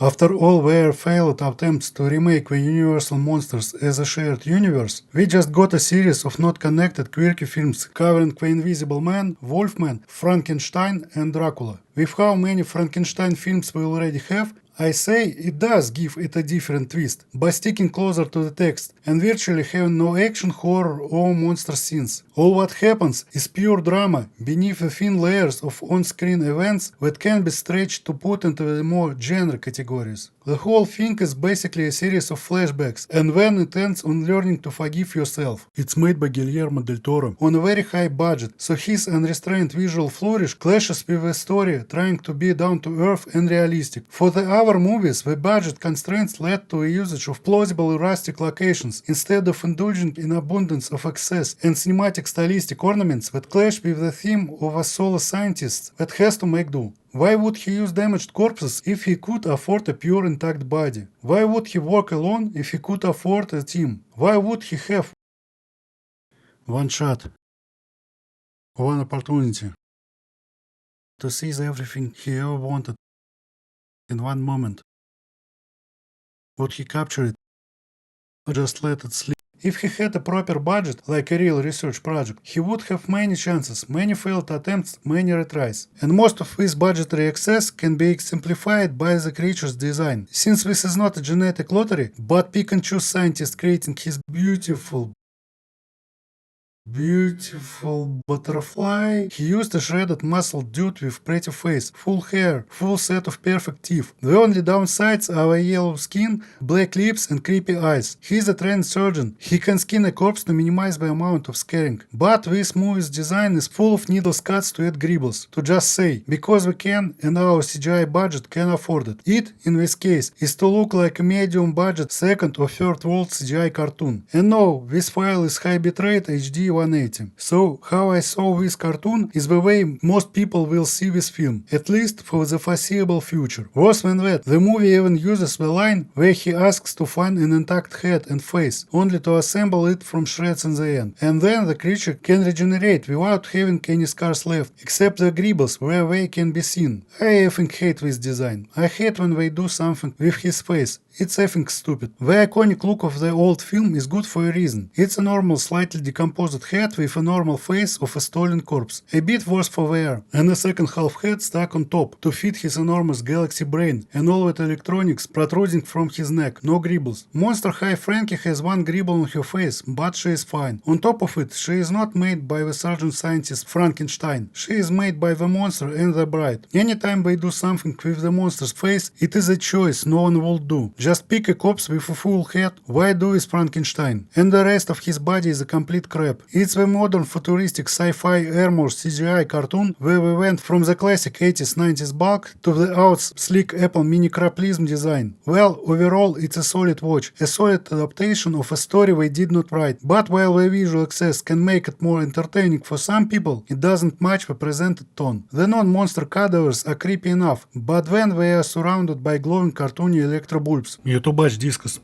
After all their failed attempts to remake the Universal monsters as a shared universe, we just got a series of not connected quirky films covering the Invisible Man, Wolfman, Frankenstein and Dracula. With how many Frankenstein films we already have, I say it does give it a different twist, by sticking closer to the text and virtually having no action, horror or monster scenes. All what happens is pure drama beneath the thin layers of on-screen events that can be stretched to put into the more genre categories. The whole thing is basically a series of flashbacks, and then it ends on learning to forgive yourself. It's made by Guillermo del Toro on a very high budget, so his unrestrained visual flourish clashes with the story trying to be down to earth and realistic. For the other movies, the budget constraints led to a usage of plausible rustic locations instead of indulging in abundance of excess and cinematic stylistic ornaments that clash with the theme of a solo scientist that has to make do. Why would he use damaged corpses if he could afford a pure intact body? Why would he work alone if he could afford a team? Why would he have one shot, one opportunity to seize everything he ever wanted in one moment? Would he capture it or just let it slip? If he had a proper budget, like a real research project, he would have many chances, many failed attempts, many retries. And most of this budgetary excess can be exemplified by the creature's design. Since this is not a genetic lottery, but pick and choose scientist creating his beautiful butterfly, he used a shredded muscle dude with pretty face, full hair, full set of perfect teeth. The only downsides are a yellow skin, black lips and creepy eyes. He's a trained surgeon. He can skin a corpse to minimize the amount of scaring. But this movie's design is full of needles cuts to add gribbles, to just say, because we can and our CGI budget can afford it. It, in this case, is to look like a medium budget second or third world CGI cartoon. And no, this file is high bitrate HD 180. So how I saw this cartoon is the way most people will see this film, at least for the foreseeable future. Worse than that, the movie even uses the line where he asks to find an intact head and face, only to assemble it from shreds in the end. And then the creature can regenerate without having any scars left, except the gribbles where they can be seen. I effing hate this design. I hate when they do something with his face. It's effing stupid. The iconic look of the old film is good for a reason. It's a normal, slightly decomposed head with a normal face of a stolen corpse. A bit worse for wear, and a second half head stuck on top to fit his enormous galaxy brain and all that electronics protruding from his neck. No gribbles. Monster High Frankie has one gribble on her face, but she is fine. On top of it, she is not made by the sergeant scientist Frankenstein. She is made by the monster and the bride. Anytime they do something with the monster's face, it is a choice no one will do. Just pick a corpse with a full head. Why do with Frankenstein? And the rest of his body is a complete crap. It's the modern futuristic sci-fi armor CGI cartoon where we went from the classic 80s 90s bulk to the outs sleek Apple mini craplism design. Well, overall it's a solid watch, a solid adaptation of a story they did not write. But while the visual access can make it more entertaining for some people, it doesn't match the presented tone. The non-monster cadavers are creepy enough, but then they are surrounded by glowing cartoony electro bulbs. Ютубач дискос.